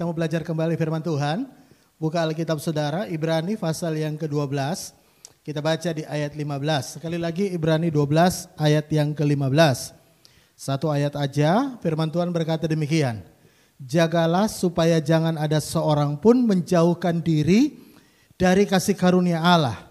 kita mau belajar kembali firman Tuhan. Buka Alkitab saudara, Ibrani pasal yang ke-12. Kita baca di ayat 15. Sekali lagi Ibrani 12 ayat yang ke-15. Satu ayat aja, firman Tuhan berkata demikian. Jagalah supaya jangan ada seorang pun menjauhkan diri dari kasih karunia Allah,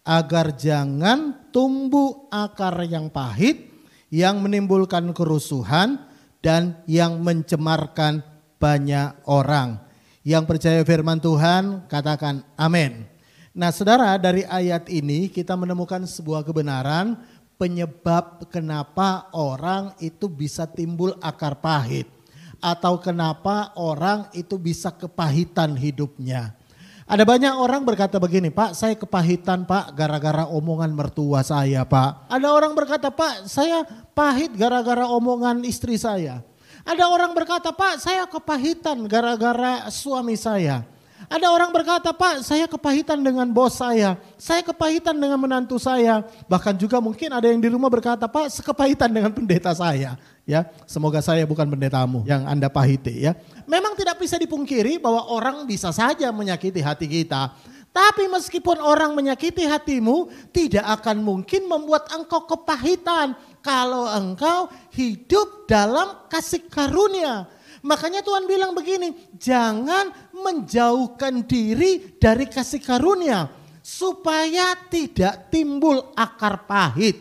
agar jangan tumbuh akar yang pahit, yang menimbulkan kerusuhan dan yang mencemarkan banyak orang. Yang percaya firman Tuhan katakan amin. Nah saudara, dari ayat ini kita menemukan sebuah kebenaran penyebab kenapa orang itu bisa timbul akar pahit. Atau kenapa orang itu bisa kepahitan hidupnya. Ada banyak orang berkata begini, Pak saya kepahitan Pak gara-gara omongan mertua saya Pak. Ada orang berkata Pak saya pahit gara-gara omongan istri saya. Ada orang berkata Pak saya kepahitan gara-gara suami saya. Ada orang berkata Pak saya kepahitan dengan bos saya kepahitan dengan menantu saya. Bahkan juga mungkin ada yang di rumah berkata Pak sekepahitan dengan pendeta saya. Ya, semoga saya bukan pendetamu yang Anda pahiti ya. Memang tidak bisa dipungkiri bahwa orang bisa saja menyakiti hati kita. Tapi meskipun orang menyakiti hatimu, tidak akan mungkin membuat engkau kepahitan kalau engkau hidup dalam kasih karunia. Makanya Tuhan bilang begini, jangan menjauhkan diri dari kasih karunia supaya tidak timbul akar pahit.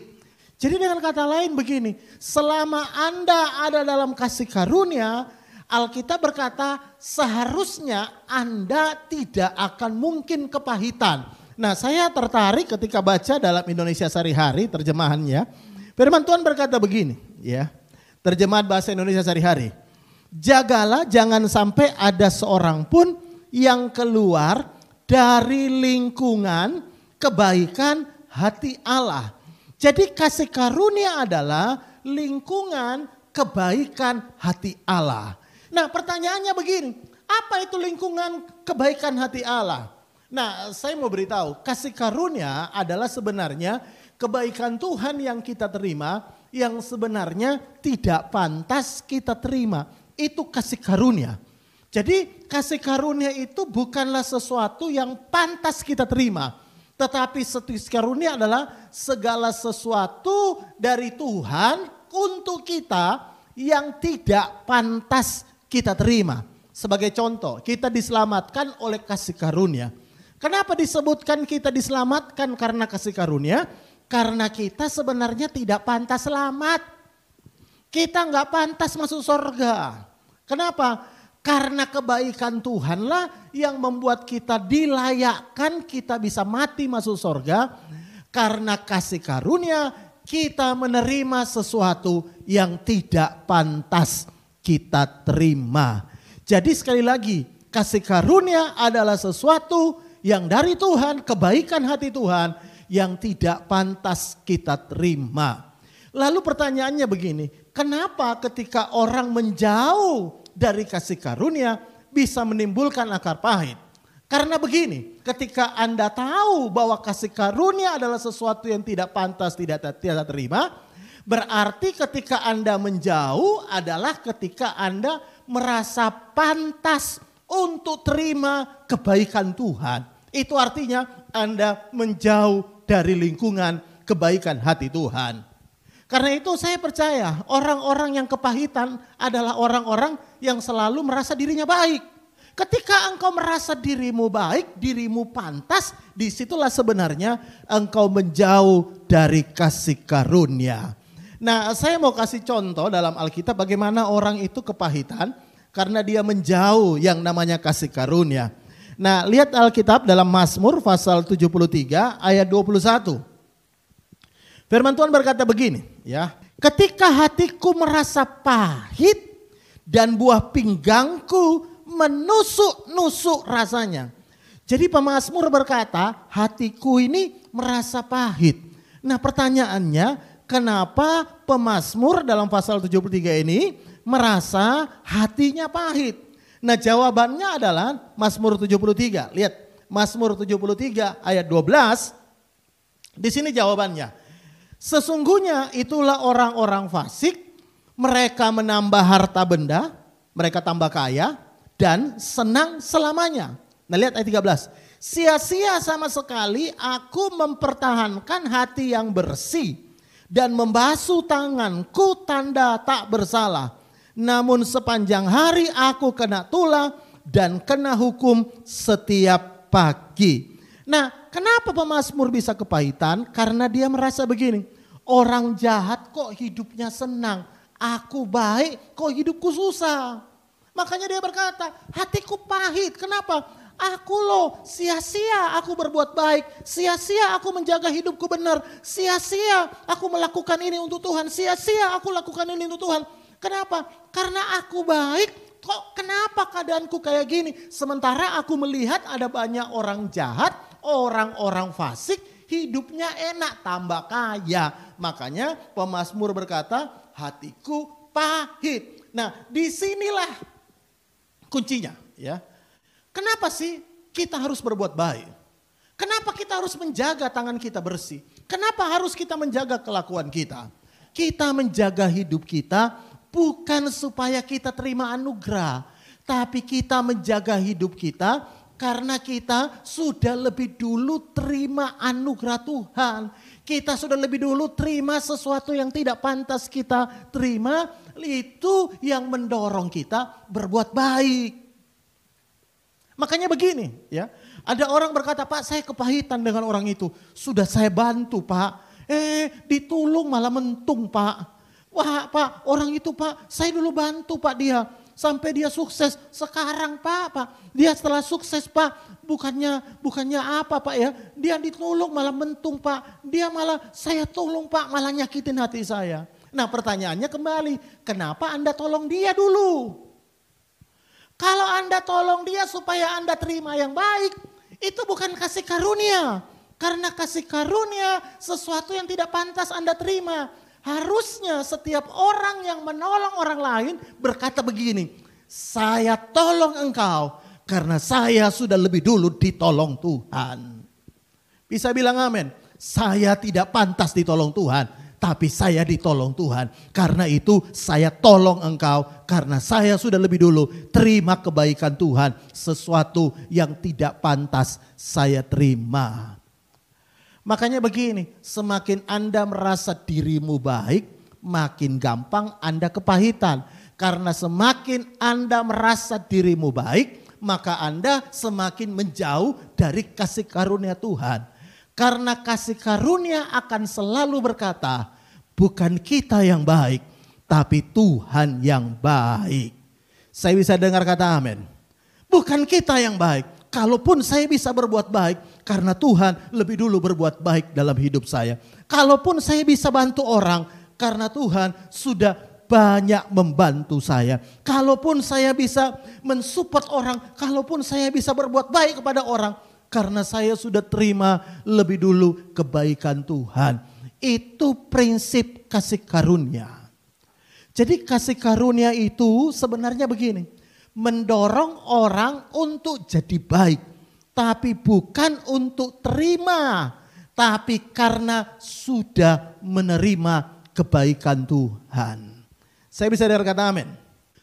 Jadi dengan kata lain begini, selama Anda ada dalam kasih karunia, Alkitab berkata seharusnya Anda tidak akan mungkin kepahitan. Nah saya tertarik ketika baca dalam Indonesia Sehari-Hari terjemahannya. Firman Tuhan berkata begini ya, terjemahan bahasa Indonesia Sehari-Hari. Jagalah jangan sampai ada seorang pun yang keluar dari lingkungan kebaikan hati Allah. Jadi kasih karunia adalah lingkungan kebaikan hati Allah. Nah pertanyaannya begini, apa itu lingkungan kebaikan hati Allah? Nah saya mau beritahu, kasih karunia adalah sebenarnya kebaikan Tuhan yang kita terima yang sebenarnya tidak pantas kita terima. Itu kasih karunia. Jadi kasih karunia itu bukanlah sesuatu yang pantas kita terima. Tetapi kasih karunia adalah segala sesuatu dari Tuhan untuk kita yang tidak pantas kita terima. Sebagai contoh, kita diselamatkan oleh kasih karunia. Kenapa disebutkan kita diselamatkan karena kasih karunia? Karena kita sebenarnya tidak pantas selamat. Kita nggak pantas masuk surga. Kenapa? Karena kebaikan Tuhanlah yang membuat kita dilayakkan, kita bisa mati masuk surga. Karena kasih karunia kita menerima sesuatu yang tidak pantas kita terima. Jadi sekali lagi, kasih karunia adalah sesuatu yang dari Tuhan, kebaikan hati Tuhan yang tidak pantas kita terima. Lalu pertanyaannya begini, kenapa ketika orang menjauh dari kasih karunia bisa menimbulkan akar pahit? Karena begini, ketika Anda tahu bahwa kasih karunia adalah sesuatu yang tidak pantas, tidak terima, berarti ketika Anda menjauh adalah ketika Anda merasa pantas untuk terima kebaikan Tuhan. Itu artinya Anda menjauh dari lingkungan kebaikan hati Tuhan. Karena itu saya percaya orang-orang yang kepahitan adalah orang-orang yang selalu merasa dirinya baik. Ketika engkau merasa dirimu baik, dirimu pantas, disitulah sebenarnya engkau menjauh dari kasih karunia. Nah saya mau kasih contoh dalam Alkitab bagaimana orang itu kepahitan karena dia menjauh yang namanya kasih karunia. Nah lihat Alkitab dalam Mazmur pasal 73 ayat 21. Firman Tuhan berkata begini ya. Ketika hatiku merasa pahit dan buah pinggangku menusuk-nusuk rasanya. Jadi pemazmur berkata hatiku ini merasa pahit. Nah pertanyaannya kenapa pemazmur dalam pasal 73 ini merasa hatinya pahit? Nah jawabannya adalah Mazmur 73. Lihat Mazmur 73 ayat 12. Di sini jawabannya. Sesungguhnya itulah orang-orang fasik, mereka menambah harta benda, mereka tambah kaya, dan senang selamanya. Nah lihat ayat 13. Sia-sia sama sekali aku mempertahankan hati yang bersih dan membasuh tanganku tanda tak bersalah. Namun sepanjang hari aku kena tulah dan kena hukum setiap pagi. Nah kenapa pemazmur bisa kepahitan? Karena dia merasa begini, orang jahat kok hidupnya senang, aku baik kok hidupku susah. Makanya dia berkata, hatiku pahit. Kenapa? Aku loh sia-sia aku berbuat baik, sia-sia aku menjaga hidupku benar, sia-sia aku melakukan ini untuk Tuhan, sia-sia aku lakukan ini untuk Tuhan. Kenapa? Karena aku baik, kok kenapa keadaanku kayak gini? Sementara aku melihat ada banyak orang jahat, orang-orang fasik, hidupnya enak, tambah kaya. Makanya pemazmur berkata, hatiku pahit. Nah disinilah kuncinya ya. Kenapa sih kita harus berbuat baik? Kenapa kita harus menjaga tangan kita bersih? Kenapa harus kita menjaga kelakuan kita? Kita menjaga hidup kita bukan supaya kita terima anugerah. Tapi kita menjaga hidup kita karena kita sudah lebih dulu terima anugerah Tuhan. Kita sudah lebih dulu terima sesuatu yang tidak pantas kita terima. Itu yang mendorong kita berbuat baik. Makanya begini ya, ada orang berkata, Pak saya kepahitan dengan orang itu. Sudah saya bantu Pak, ditulung malah mentung Pak. Wah Pak orang itu Pak, saya dulu bantu Pak dia. Sampai dia sukses, sekarang Pak, dia setelah sukses Pak, bukannya apa Pak ya, dia ditolong malah mentung Pak, dia malah saya tolong Pak, malah nyakitin hati saya. Nah pertanyaannya kembali, kenapa Anda tolong dia dulu? Kalau Anda tolong dia supaya Anda terima yang baik, itu bukan kasih karunia. Karena kasih karunia sesuatu yang tidak pantas Anda terima. Harusnya setiap orang yang menolong orang lain berkata begini, saya tolong engkau karena saya sudah lebih dulu ditolong Tuhan. Bisa bilang amin. Saya tidak pantas ditolong Tuhan, tapi saya ditolong Tuhan. Karena itu saya tolong engkau karena saya sudah lebih dulu terima kebaikan Tuhan. Sesuatu yang tidak pantas saya terima. Makanya begini, semakin Anda merasa dirimu baik, makin gampang Anda kepahitan. Karena semakin Anda merasa dirimu baik, maka Anda semakin menjauh dari kasih karunia Tuhan. Karena kasih karunia akan selalu berkata, bukan kita yang baik, tapi Tuhan yang baik. Saya bisa dengar kata amin. Bukan kita yang baik. Kalaupun saya bisa berbuat baik, karena Tuhan lebih dulu berbuat baik dalam hidup saya. Kalaupun saya bisa bantu orang, karena Tuhan sudah banyak membantu saya. Kalaupun saya bisa mensupport orang, kalaupun saya bisa berbuat baik kepada orang, karena saya sudah terima lebih dulu kebaikan Tuhan. Itu prinsip kasih karunia. Jadi kasih karunia itu sebenarnya begini, mendorong orang untuk jadi baik, tapi bukan untuk terima, tapi karena sudah menerima kebaikan Tuhan. Saya bisa dengar kata amin.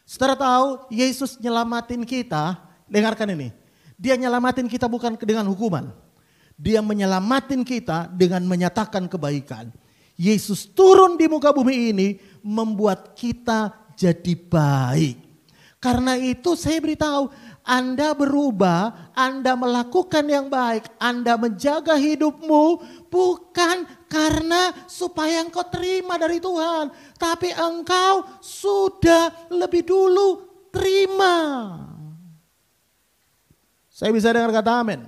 Saudara tahu Yesus nyelamatin kita, dengarkan ini. Dia nyelamatin kita bukan dengan hukuman. Dia menyelamatin kita dengan menyatakan kebaikan. Yesus turun di muka bumi ini membuat kita jadi baik. Karena itu saya beritahu, Anda berubah, Anda melakukan yang baik, Anda menjaga hidupmu bukan karena supaya engkau terima dari Tuhan. Tapi engkau sudah lebih dulu terima. Saya bisa dengar kata amin.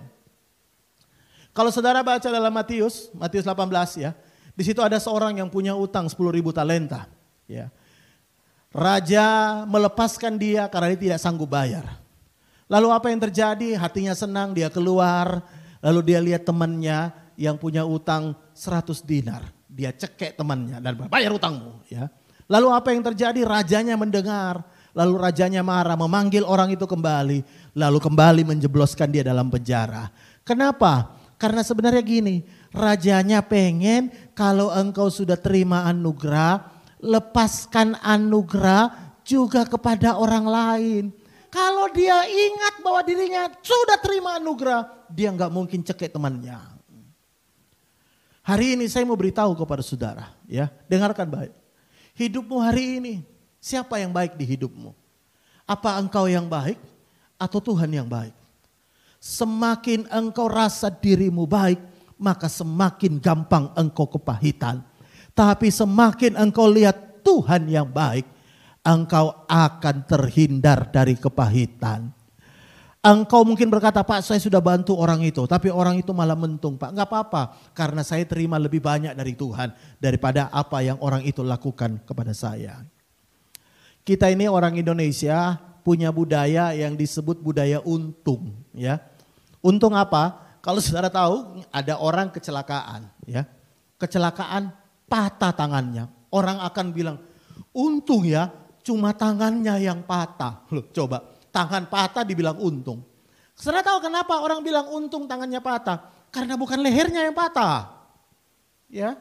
Kalau saudara baca dalam Matius 18 ya, di situ ada seorang yang punya utang 10.000 talenta. Ya. Raja melepaskan dia karena dia tidak sanggup bayar. Lalu apa yang terjadi? Hatinya senang, dia keluar. Lalu dia lihat temannya yang punya utang 100 dinar. Dia cekek temannya dan bayar utangmu. Ya. Lalu apa yang terjadi? Rajanya mendengar. Lalu rajanya marah, memanggil orang itu kembali. Lalu kembali menjebloskan dia dalam penjara. Kenapa? Karena sebenarnya gini, rajanya pengen kalau engkau sudah terima anugerah, lepaskan anugerah juga kepada orang lain. Kalau dia ingat bahwa dirinya sudah terima anugerah, dia nggak mungkin cekik temannya. Hari ini saya mau beritahu kepada saudara, ya, dengarkan baik. Hidupmu hari ini, siapa yang baik di hidupmu? Apa engkau yang baik atau Tuhan yang baik? Semakin engkau rasa dirimu baik, maka semakin gampang engkau kepahitan. Tapi semakin engkau lihat Tuhan yang baik, engkau akan terhindar dari kepahitan. Engkau mungkin berkata, Pak, saya sudah bantu orang itu, tapi orang itu malah mentung, Pak. Enggak apa-apa, karena saya terima lebih banyak dari Tuhan daripada apa yang orang itu lakukan kepada saya. Kita ini orang Indonesia punya budaya yang disebut budaya untung, ya. Untung apa? Kalau saudara tahu, ada orang kecelakaan, ya. Kecelakaan patah tangannya. Orang akan bilang, untung ya, cuma tangannya yang patah. Loh, coba. Tangan patah dibilang untung. Saudara tahu kenapa orang bilang untung tangannya patah? Karena bukan lehernya yang patah. Ya.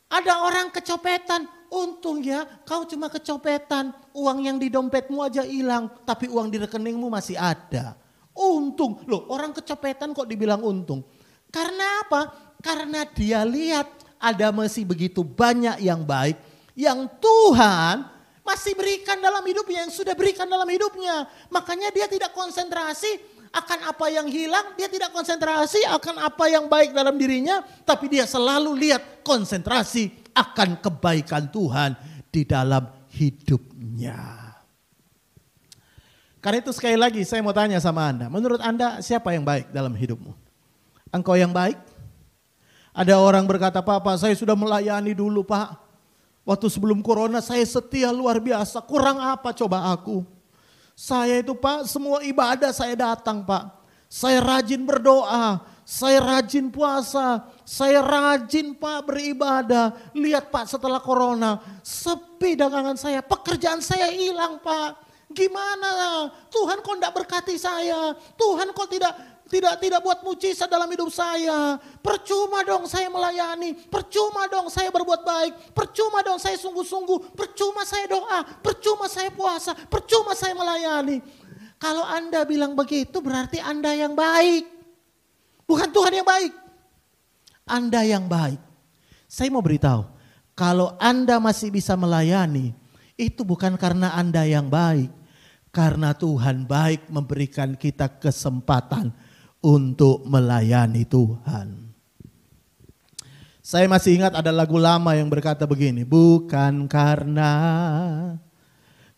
Ada orang kecopetan, untung ya kau cuma kecopetan. Uang yang di dompetmu aja hilang, tapi uang di rekeningmu masih ada. Untung. Loh, orang kecopetan kok dibilang untung? Karena apa? Karena dia lihat ada masih begitu banyak yang baik yang Tuhan masih berikan dalam hidupnya, yang sudah berikan dalam hidupnya. Makanya dia tidak konsentrasi akan apa yang hilang, dia tidak konsentrasi akan apa yang baik dalam dirinya, tapi dia selalu lihat konsentrasi akan kebaikan Tuhan di dalam hidupnya. Karena itu sekali lagi saya mau tanya sama Anda, menurut Anda siapa yang baik dalam hidupmu? Engkau yang baik? Ada orang berkata, Pak, saya sudah melayani dulu, Pak. Waktu sebelum corona saya setia luar biasa. Kurang apa coba aku? Saya itu, Pak, semua ibadah saya datang, Pak. Saya rajin berdoa. Saya rajin puasa. Saya rajin, Pak, beribadah. Lihat, Pak, setelah corona sepi dagangan saya. Pekerjaan saya hilang, Pak. Gimana? Tuhan kok tidak berkati saya? Tuhan kok tidak buat mujizat dalam hidup saya. Percuma dong saya melayani, percuma dong saya berbuat baik, percuma dong saya sungguh-sungguh, percuma saya doa, percuma saya puasa, percuma saya melayani. Kalau Anda bilang begitu berarti Anda yang baik. Bukan Tuhan yang baik. Anda yang baik. Saya mau beritahu, kalau Anda masih bisa melayani, itu bukan karena Anda yang baik. Karena Tuhan baik memberikan kita kesempatan untuk melayani Tuhan. Saya masih ingat ada lagu lama yang berkata begini, bukan karena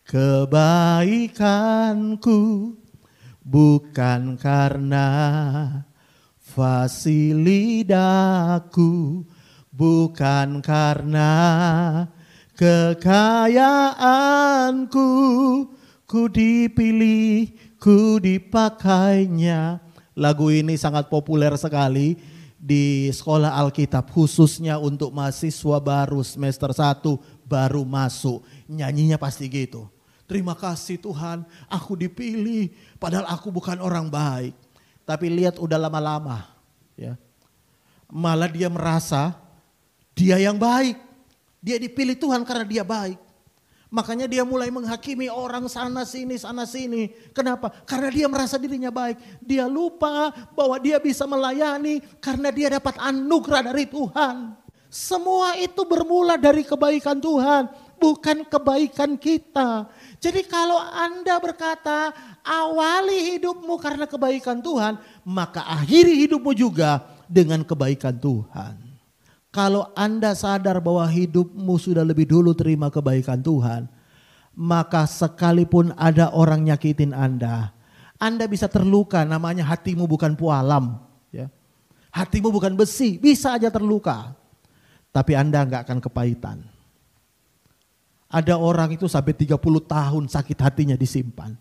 kebaikanku, bukan karena fasilidaku, bukan karena kekayaanku, ku dipilih, ku dipakainya. Lagu ini sangat populer sekali di sekolah Alkitab, khususnya untuk mahasiswa baru semester 1 baru masuk. Nyanyinya pasti gitu. Terima kasih Tuhan, aku dipilih padahal aku bukan orang baik. Tapi lihat udah lama-lama, ya. Malah dia merasa dia yang baik. Dia dipilih Tuhan karena dia baik. Makanya dia mulai menghakimi orang sana sini. Kenapa? Karena dia merasa dirinya baik. Dia lupa bahwa dia bisa melayani karena dia dapat anugerah dari Tuhan. Semua itu bermula dari kebaikan Tuhan, bukan kebaikan kita. Jadi kalau Anda berkata awali hidupmu karena kebaikan Tuhan, maka akhiri hidupmu juga dengan kebaikan Tuhan. Kalau Anda sadar bahwa hidupmu sudah lebih dulu terima kebaikan Tuhan, maka sekalipun ada orang nyakitin Anda bisa terluka, namanya hatimu bukan pualam. Ya. Hatimu bukan besi, bisa aja terluka. Tapi Anda enggak akan kepahitan. Ada orang itu sampai 30 tahun sakit hatinya disimpan.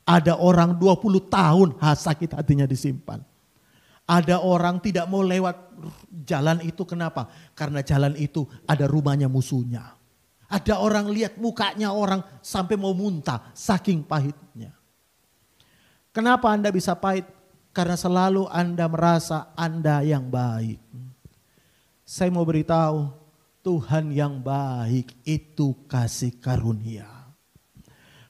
Ada orang 20 tahun sakit hatinya disimpan. Ada orang tidak mau lewat jalan itu, kenapa? Karena jalan itu ada rumahnya musuhnya. Ada orang lihat mukanya orang sampai mau muntah saking pahitnya. Kenapa Anda bisa pahit? Karena selalu Anda merasa Anda yang baik. Saya mau beritahu, Tuhan yang baik itu kasih karunia.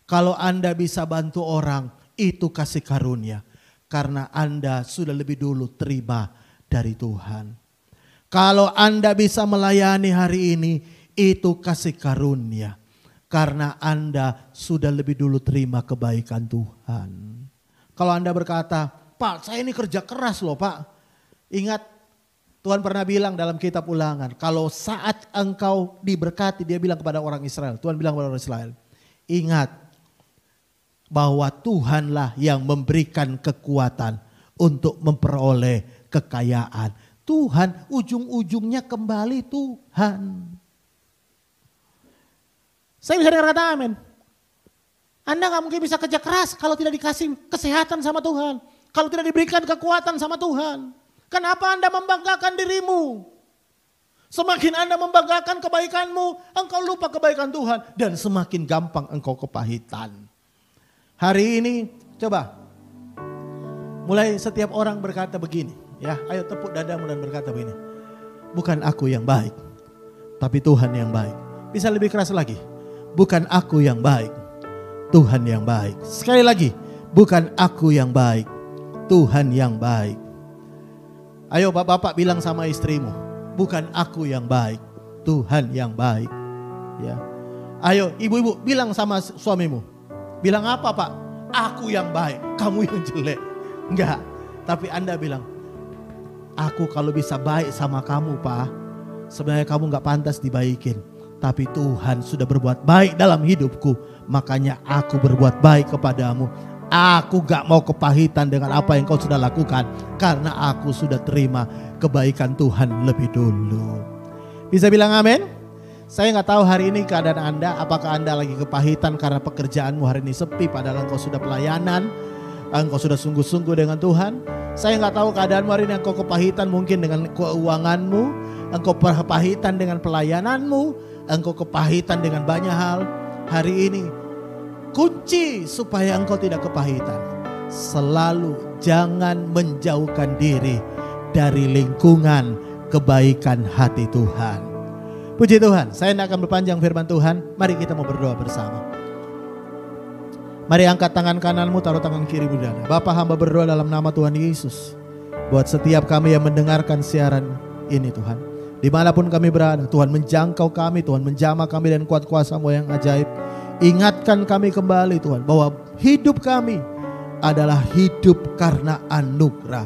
Kalau Anda bisa bantu orang, itu kasih karunia. Karena Anda sudah lebih dulu terima dari Tuhan. Kalau Anda bisa melayani hari ini, itu kasih karunia. Karena Anda sudah lebih dulu terima kebaikan Tuhan. Kalau Anda berkata, Pak, saya ini kerja keras loh Pak. Ingat, Tuhan pernah bilang dalam kitab Ulangan, kalau saat engkau diberkati, dia bilang kepada orang Israel. Tuhan bilang kepada orang Israel, ingat bahwa Tuhanlah yang memberikan kekuatan untuk memperoleh kekayaan. Tuhan, ujung-ujungnya kembali Tuhan. Saya bisa dengar kata amin. Anda gak mungkin bisa kerja keras kalau tidak dikasih kesehatan sama Tuhan. Kalau tidak diberikan kekuatan sama Tuhan. Kenapa Anda membanggakan dirimu? Semakin Anda membanggakan kebaikanmu, engkau lupa kebaikan Tuhan. Dan semakin gampang engkau kepahitan. Hari ini coba. Mulai setiap orang berkata begini. Ya, ayo tepuk dadamu dan berkata begini. Bukan aku yang baik, tapi Tuhan yang baik. Bisa lebih keras lagi. Bukan aku yang baik, Tuhan yang baik. Sekali lagi, bukan aku yang baik, Tuhan yang baik. Ayo bapak-bapak bilang sama istrimu, bukan aku yang baik, Tuhan yang baik. Ya. Ayo ibu-ibu bilang sama suamimu, bilang apa Pak? Aku yang baik, kamu yang jelek. Enggak, tapi Anda bilang, aku kalau bisa baik sama kamu Pak, sebenarnya kamu gak pantas dibaikin. Tapi Tuhan sudah berbuat baik dalam hidupku, makanya aku berbuat baik kepadamu. Aku gak mau kepahitan dengan apa yang kau sudah lakukan, karena aku sudah terima kebaikan Tuhan lebih dulu. Bisa bilang amin? Saya gak tahu hari ini keadaan Anda, apakah Anda lagi kepahitan karena pekerjaanmu hari ini sepi, padahal engkau sudah pelayanan, engkau sudah sungguh-sungguh dengan Tuhan. Saya gak tahu keadaanmu hari ini, engkau kepahitan mungkin dengan keuanganmu, engkau kepahitan dengan pelayananmu, engkau kepahitan dengan banyak hal. Hari ini kunci supaya engkau tidak kepahitan, selalu jangan menjauhkan diri dari lingkungan kebaikan hati Tuhan. Puji Tuhan, saya tidak akan berpanjang firman Tuhan. Mari kita mau berdoa bersama. Mari angkat tangan kananmu, taruh tangan kiri di dada. Bapa, hamba berdoa dalam nama Tuhan Yesus, buat setiap kami yang mendengarkan siaran ini Tuhan. Dimanapun kami berada, Tuhan menjangkau kami, Tuhan menjamah kami dengan kuat kuasa-Mu yang ajaib. Ingatkan kami kembali Tuhan, bahwa hidup kami adalah hidup karena anugerah.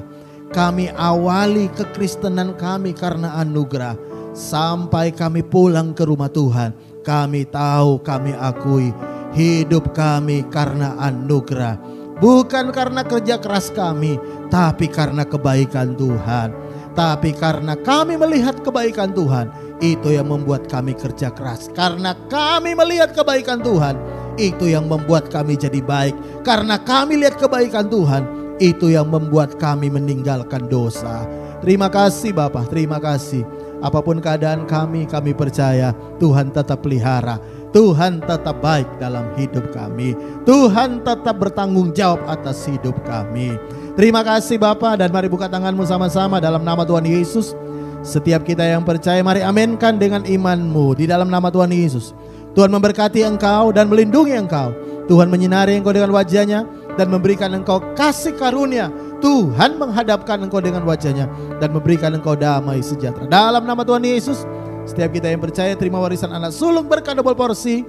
Kami awali kekristenan kami karena anugerah. Sampai kami pulang ke rumah Tuhan, kami tahu, kami akui, hidup kami karena anugerah. Bukan karena kerja keras kami, tapi karena kebaikan Tuhan. Tapi karena kami melihat kebaikan Tuhan, itu yang membuat kami kerja keras. Karena kami melihat kebaikan Tuhan, itu yang membuat kami jadi baik. Karena kami lihat kebaikan Tuhan, itu yang membuat kami meninggalkan dosa. Terima kasih Bapa, terima kasih. Apapun keadaan kami percaya Tuhan tetap pelihara. Tuhan tetap baik dalam hidup kami. Tuhan tetap bertanggung jawab atas hidup kami. Terima kasih Bapa, dan mari buka tanganmu sama-sama dalam nama Tuhan Yesus. Setiap kita yang percaya, mari aminkan dengan imanmu di dalam nama Tuhan Yesus. Tuhan memberkati engkau dan melindungi engkau. Tuhan menyinari engkau dengan wajahnya dan memberikan engkau kasih karunia. Tuhan menghadapkan engkau dengan wajahnya dan memberikan engkau damai sejahtera. Dalam nama Tuhan Yesus, setiap kita yang percaya terima warisan anak sulung berkat double porsi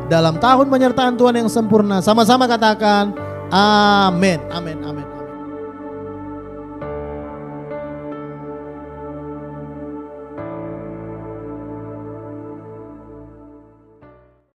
dalam tahun penyertaan Tuhan yang sempurna. Sama-sama katakan amin, amin, amin.